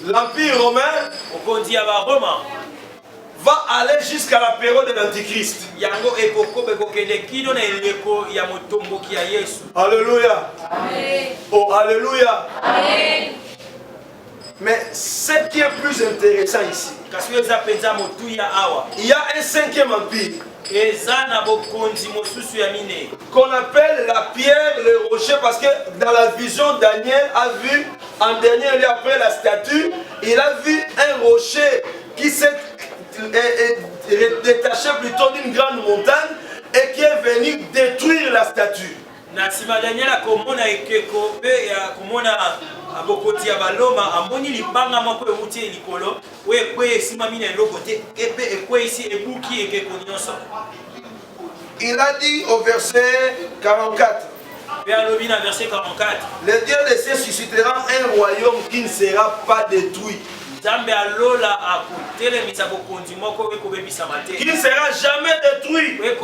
l'empire romain va aller jusqu'à la période de l'Antichrist. Alléluia. Oh, alléluia. Mais ce qui est plus intéressant ici, il y a un cinquième empire qu'on appelle la pierre, le rocher, parce que dans la vision, Daniel a vu, en dernier lieu après la statue, il a vu un rocher qui s'est détaché plutôt d'une grande montagne et qui est venu détruire la statue. Il a dit au verset 44, le Dieu des cieux suscitera un royaume qui ne sera pas détruit. qui ne sera jamais détruit et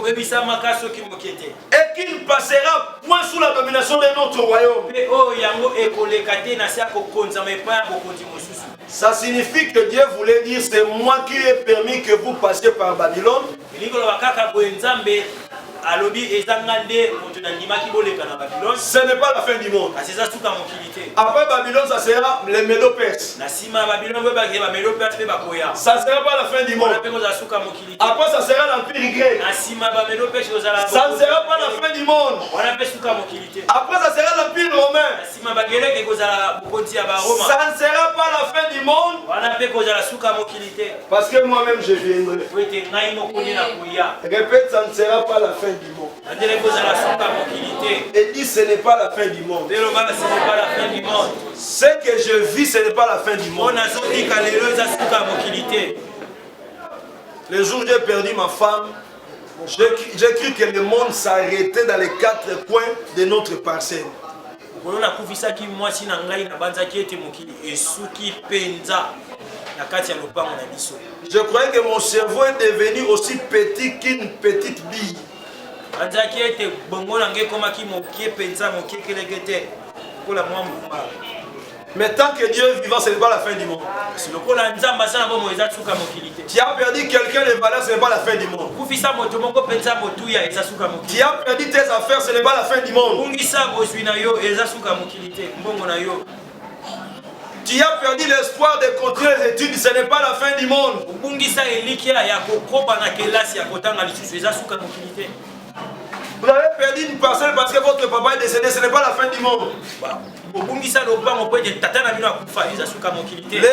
qui ne passera point sous la domination de notre royaume. Ça signifie que Dieu voulait dire c'est moi qui ai permis que vous passiez par Babylone. Ce n'est pas la fin du monde. Après Babylone, ça sera les Médo-Perses. Ça ne sera pas la fin du monde. Après, ça sera l'Empire grec. Ça ne sera pas la fin du monde. Après, ça sera l'Empire romain. Ça ne sera pas la fin du monde. Parce que moi-même je viendrai. Répète, ça ne sera pas la fin du monde. Et dit ce n'est pas la fin du monde. Ce que je vis, ce n'est pas la fin du monde. Le jour où j'ai perdu ma femme, j'ai cru que le monde s'arrêtait dans les 4 coins de notre parcelle. Je croyais que mon cerveau est devenu aussi petit qu'une petite bille. Mais tant que Dieu est vivant, ce n'est pas la fin du monde. Tu as perdu quelqu'un de valeur, ce n'est pas la fin du monde. Tu as perdu tes affaires, ce n'est pas la fin du monde. Tu as perdu l'espoir de continuer les études, ce n'est pas la fin du monde. Vous avez perdu une parcelle parce que votre papa est décédé, ce n'est pas la fin du monde. Le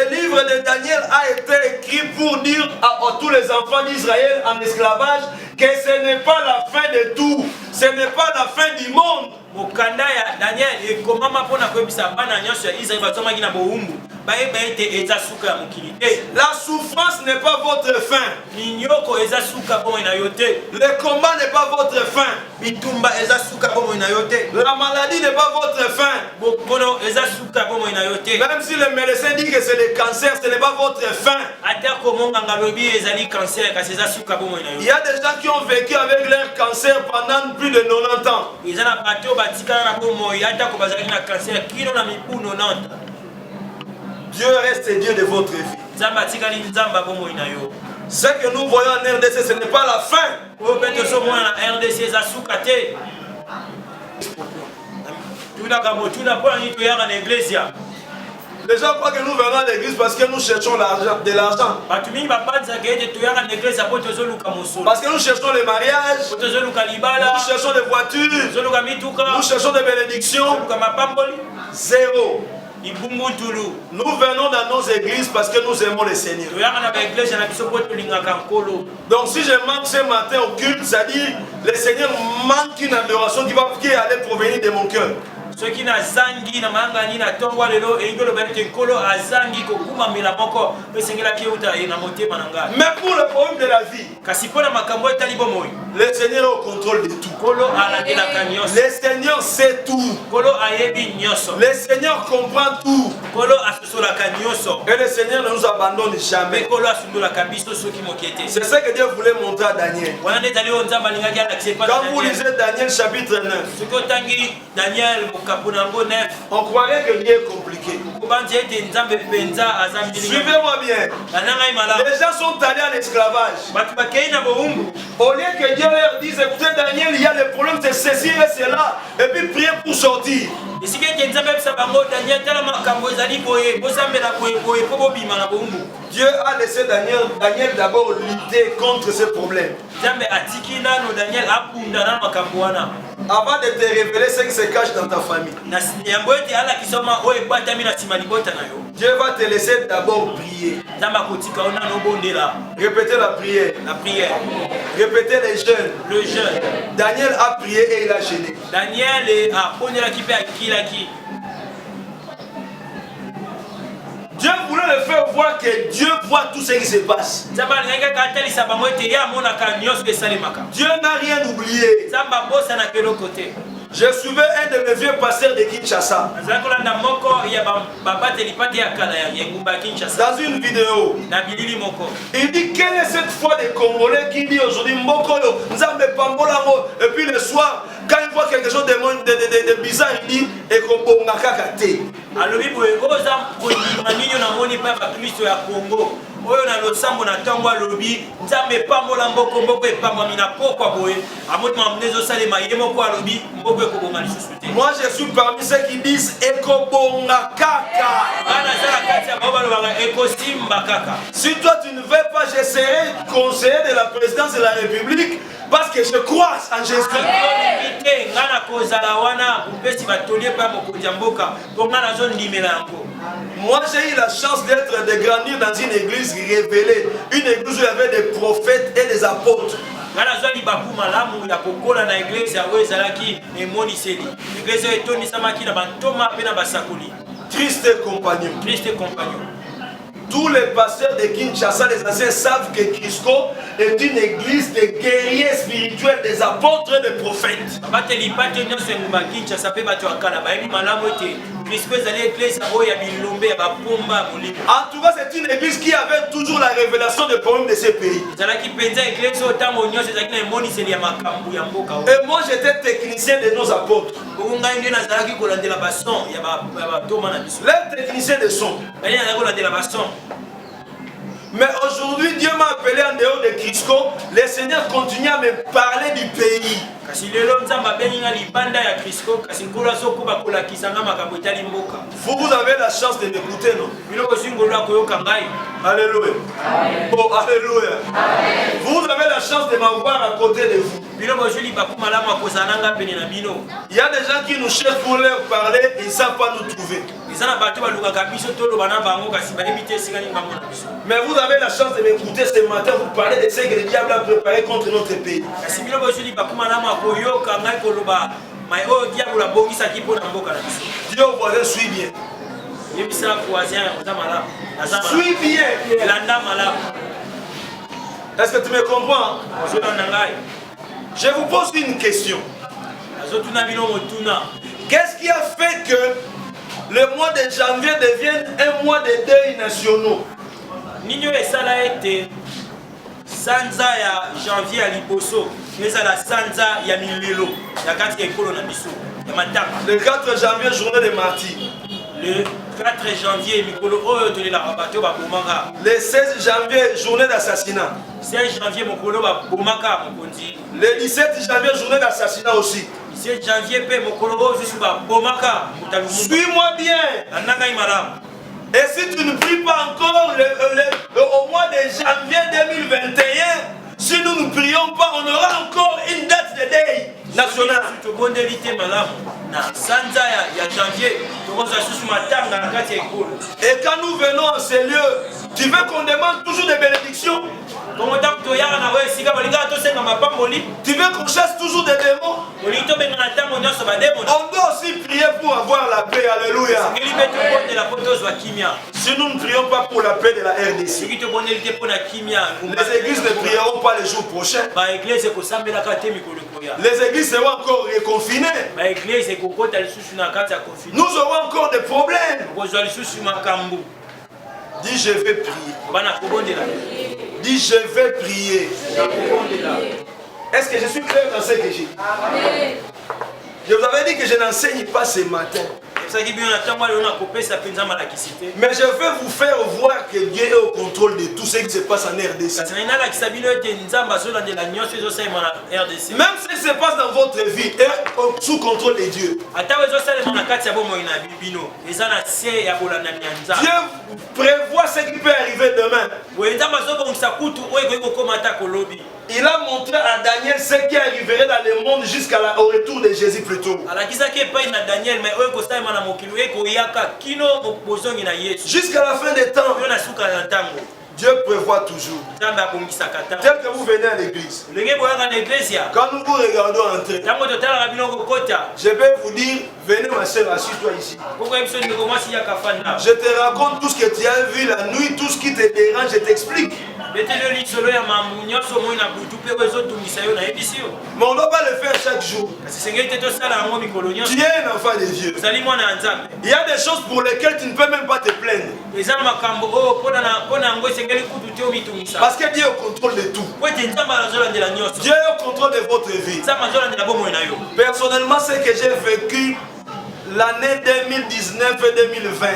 livre de Daniel a été écrit pour dire à tous les enfants d'Israël en esclavage que ce n'est pas la fin de tout, ce n'est pas la fin du monde. La souffrance n'est pas votre fin. Le combat n'est pas votre fin. La maladie n'est pas votre fin. Même si le médecin dit que c'est le cancer, ce n'est pas votre fin. Il y a des gens qui ont vécu avec leur cancer pendant plus de 90 ans. Dieu reste Dieu de votre vie. Ce que nous voyons en RDC, ce n'est pas la fin. Les gens croient que nous venons à l'église parce que nous cherchons de l'argent. Parce que nous cherchons le mariage, nous cherchons des voitures, nous cherchons des bénédictions. Zéro. Nous venons dans nos églises parce que nous aimons le Seigneur. Donc si je manque ce matin au culte, c'est-à-dire le Seigneur manque une adoration qui allait provenir de mon cœur. Mais pour le problème de la vie, le Seigneur est au contrôle de tout. Le Seigneur sait tout. Le Seigneur comprend tout. Et le Seigneur ne nous abandonne jamais. C'est ce que Dieu voulait montrer à Daniel. Quand vous lisez Daniel chapitre 9, on croirait que Dieu est compliqué. Suivez-moi bien. Les gens sont allés en esclavage. Au lieu que Dieu leur dise, écoutez Daniel, il y a le problème de ceci et cela, et puis priez pour sortir. Dieu a laissé Daniel d'abord lutter contre ces problèmes. Avant de te révéler ce qui se cache dans ta famille. Dieu va te laisser d'abord prier. Répétez la prière. Répétez les jeûnes. Le jeûne. Daniel a prié et il a jeûné. Dieu voulait le faire voir que Dieu voit tout ce qui se passe. Dieu n'a rien oublié. Je suivais un de mes vieux pasteurs de Kinshasa. Dans une vidéo, il dit quelle est cette foi des Congolais qui dit aujourd'hui Mbokoyo, Nzambe Pambolango, et puis le soir, quand il voit quelque chose de bizarre, il dit Ekobonga Kakate. Moi je suis parmi ceux qui disent Ekobonga Kaka. Si toi tu ne veux pas, j'essaierai de conseiller de la présidence de la République parce que je crois en Jésus. Moi j'ai eu la chance de grandir dans une église révélée, une église où il y avait des prophètes et des apôtres. Triste compagnon. Tous les pasteurs de Kinshasa, les anciens, savent que Crisco est une église de guerriers spirituels, des apôtres et des prophètes. En tout cas, c'est une église qui avait toujours la révélation des problèmes de ces pays. Et moi, j'étais technicien de nos apôtres. Les techniciens de son. Mais aujourd'hui, Dieu m'a appelé en dehors de Crisco. Le Seigneur continue à me parler du pays. Vous avez la chance de m'écouter, non? Alléluia. Oh, alléluia. Vous avez la chance de m'avoir à côté de vous. Il y a des gens qui nous cherchent pour leur parler, ils ne savent pas nous trouver. Mais vous avez la chance de m'écouter ce matin, vous parlez de ce que le diable a préparé contre notre pays. Dieu au voisin suit bien. Suis bien. Est-ce que tu me comprends? Je vous pose une question. Qu'est-ce qui a fait que le mois de janvier devienne un mois de deuil nationaux? Sanza ya janvier à Liboso, mais à la Sanza ya Milelo, ya 4 écoles na biso, ya matanga. Le 4 janvier journée des martyrs. Le 4 janvier mikolo oyo to la rabato ba bomanga. Le 16 janvier journée d'assassinat. 16 janvier mokolo ba bomaka mokonzi. Le 17 janvier journée d'assassinat aussi. 17 janvier pe mokolo oyo juste ba bomaka mutalumu. Suis-moi bien. Ananga imala. Et si tu ne pries pas encore au mois de janvier 2021, si nous ne prions pas, on aura encore une date de deuil national. Et quand nous venons en ces lieux, tu veux qu'on demande toujours des bénédictions? Tu veux qu'on chasse toujours des démons? On doit aussi prier pour avoir la paix. Alléluia. Si nous ne prions pas pour la paix de la RDC, les églises ne prieront pas les jours prochains. Les églises seront encore reconfinées. Nous aurons encore des problèmes. Dis je vais prier. Dis je vais prier. Est-ce que je suis clair dans ce que j'ai dit? Je vous avais dit que je n'enseigne pas ce matin. Mais je veux vous faire voir que Dieu est au contrôle de tout ce qui se passe en RDC. Même ce qui se passe dans votre vie est sous contrôle de Dieu. Dieu prévoit ce qui peut arriver demain. Il a montré à Daniel ce qui arriverait dans le monde jusqu'au retour de Jésus plus tôt. Jusqu'à la fin des temps. Dieu prévoit toujours. Tel que vous venez à l'église, quand nous vous regardons entrer, je vais vous dire, venez ma soeur, assieds-toi ici. Je te raconte tout ce que tu as vu la nuit, tout ce qui te dérange, je t'explique. Mais on ne doit pas le faire chaque jour. Tu es un enfant de Dieu. Il y a des choses pour lesquelles tu ne peux même pas te plaindre. Parce que Dieu est au contrôle de tout. Dieu est au contrôle de votre vie. Personnellement, c'est que j'ai vécu l'année 2019 et 2020.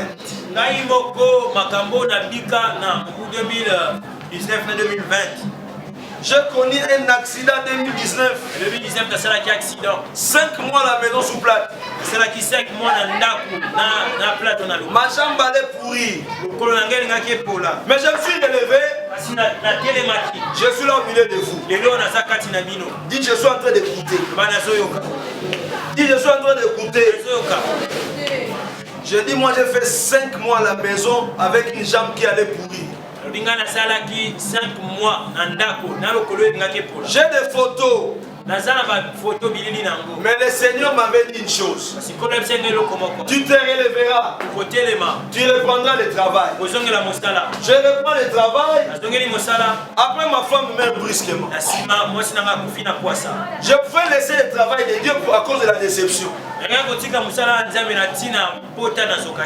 J'ai connu un accident en 2019. 5 mois à la maison sous plate. Ma jambe allait pourrir. Mais je me suis relevé. Je suis là au milieu de vous. Dis, je suis en train d'écouter. Dis, je suis en train d'écouter. Je dis, moi j'ai fait 5 mois à la maison avec une jambe qui allait pourrir. J'ai des photos. Mais le Seigneur m'avait dit une chose. Tu te relèveras. Tu reprendras le travail. Je reprends le travail. Après ma femme meurt brusquement. Je pouvais laisser le travail de Dieu à cause de la déception.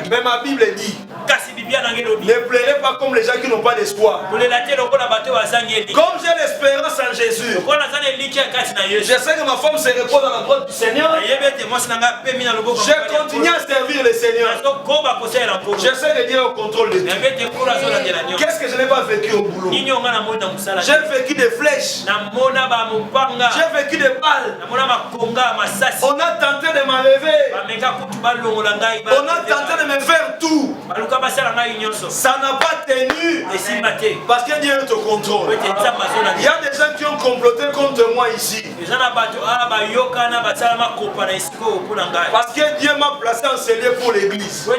Mais ma Bible dit: ne pleurez pas comme les gens qui n'ont pas d'espoir. Comme j'ai l'espérance en Jésus, je sais que ma femme se repose dans la droite du Seigneur. Je continue à servir le Seigneur. Je sais que Dieu est au contrôle de tout. Qu'est-ce que je n'ai pas vécu au boulot? J'ai vécu des flèches. J'ai vécu des balles. On a tenté de m'enlever. On a tenté de me faire tout. Ça n'a pas tenu. Parce que Dieu est au contrôle. Il y a des gens qui ont comploté contre moi ici. Parce que Dieu m'a placé en scellé pour l'église.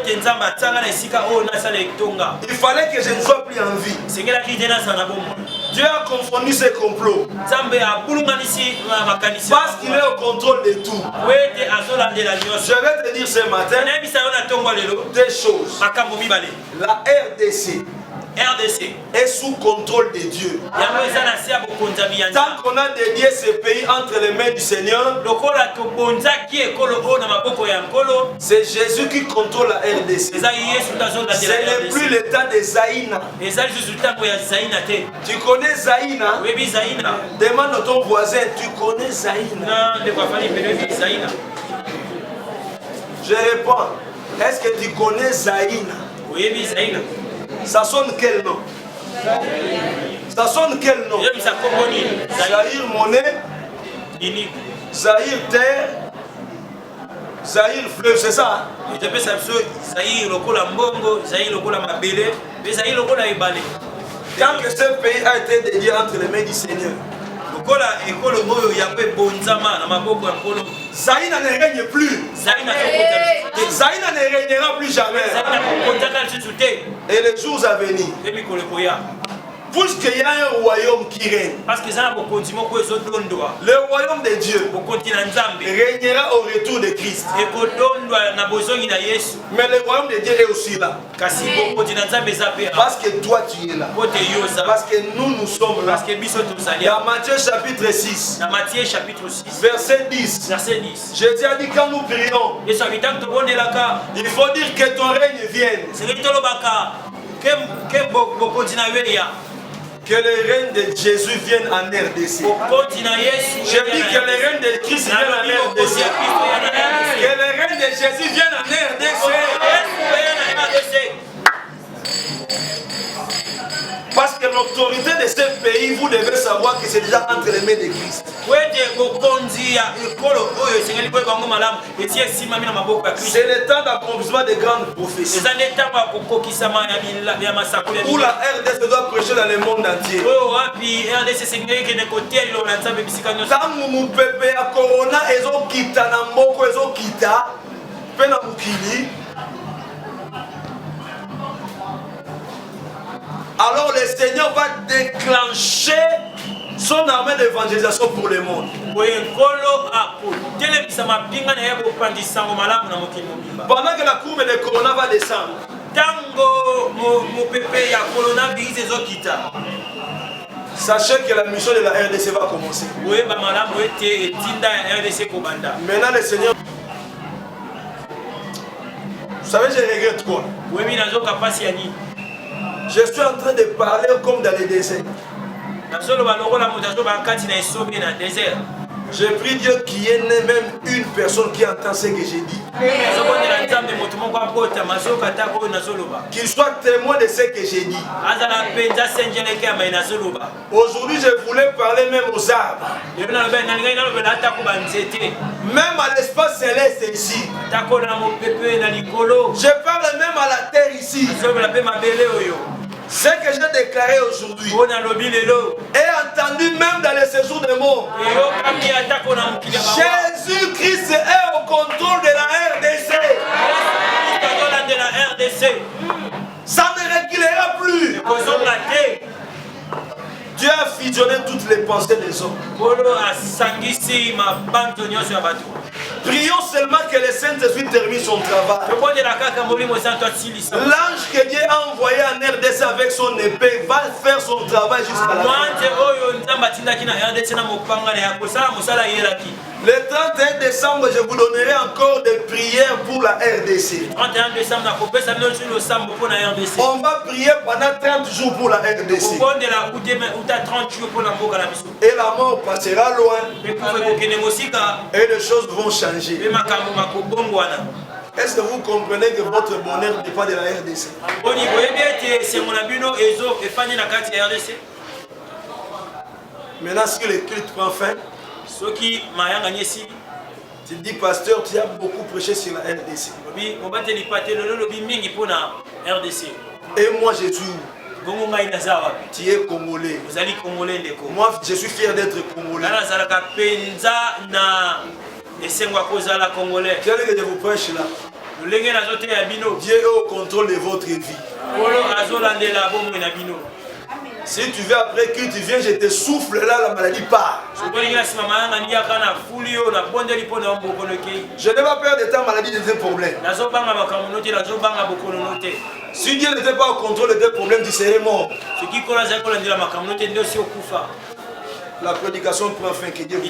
Il fallait que je ne sois plus en vie. Dieu a confondu ses complots. Parce qu'il est au contrôle de tout. Je vais te dire ce matin des choses. La RDC est sous contrôle de Dieu. Tant qu'on a dédié ce pays entre les mains du Seigneur, c'est Jésus qui contrôle la RDC. Ce n'est plus l'état de Zaïna. Tu connais Zaïna? Demande à ton voisin, tu connais Zaïna? Je réponds, est-ce que tu connais Zaïna? Ça sonne quel nom? Ça sonne quel nom? Zahir monnaie, Zahir terre, Zahir fleuve, c'est ça? Tant que ce pays a été dédié entre les mains du Seigneur, Zaïna ne règne plus. Zaïna ne régnera plus jamais. Et les jours à venir, puisqu'il y a un royaume qui règne, le royaume de Dieu régnera au retour de Christ. Mais le royaume de Dieu est aussi là. Parce que toi tu es là. Parce que nous sommes là. Dans Matthieu chapitre 6, verset 10, Jésus a dit quand nous prions, il faut dire que ton règne vienne. Que le règne de Jésus vienne en RDC. Je dis que le règne de Christ vienne en RDC. Que le règne de Jésus vienne en RDC. Parce que l'autorité de ce pays, vous devez savoir que c'est déjà entre les mains de Christ. C'est le temps d'accomplissement des grandes prophéties. Où la RDC doit prêcher dans le monde entier. Tant que pepe ya corona ezokita na mboko ezokita pe na mukili. Alors le Seigneur va déclencher son armée d'évangélisation pour le monde. Pendant que la courbe de corona va descendre, Sachez que la mission de la RDC va commencer. Maintenant le Seigneur... Vous savez, je regrette quoi? Je suis en train de parler comme dans les déserts. Je prie Dieu qu'il y ait même une personne qui entend ce que j'ai dit. Qu'il soit témoin de ce que j'ai dit. Aujourd'hui, je voulais parler même aux arbres. Même à l'espace céleste ici. Je parle même à la terre ici. Ce que j'ai déclaré aujourd'hui et entendu même dans les séjours des morts. Jésus-Christ est au contrôle de la RDC. Ça ne reculera plus. Dieu a fusionné toutes les pensées des hommes. Prions seulement que le Saint-Esprit termine son travail. L'ange que Dieu a envoyé en RDC avec son épée va faire son travail jusqu'à la fin. Le 31 décembre, je vous donnerai encore des prières pour la RDC. On va prier pendant 30 jours pour la RDC. Et la mort passera loin. Et les choses vont changer. Est-ce que vous comprenez que votre bonheur n'est pas de la RDC? Maintenant, si le culte prend fin, tu dis, pasteur, tu as beaucoup prêché sur la RDC. Et moi, je suis où? Tu es Congolais. Moi, je suis fier d'être Congolais. Quel est que je vous prêche là? Dieu est au contrôle de votre vie. Si tu veux après que tu viens, je te souffle là, la maladie part. Je n'ai pas peur de ta maladie, de tes problèmes. Si Dieu n'était pas au contrôle de tes problèmes, tu serais mort. La prédication prend fin, que Dieu vous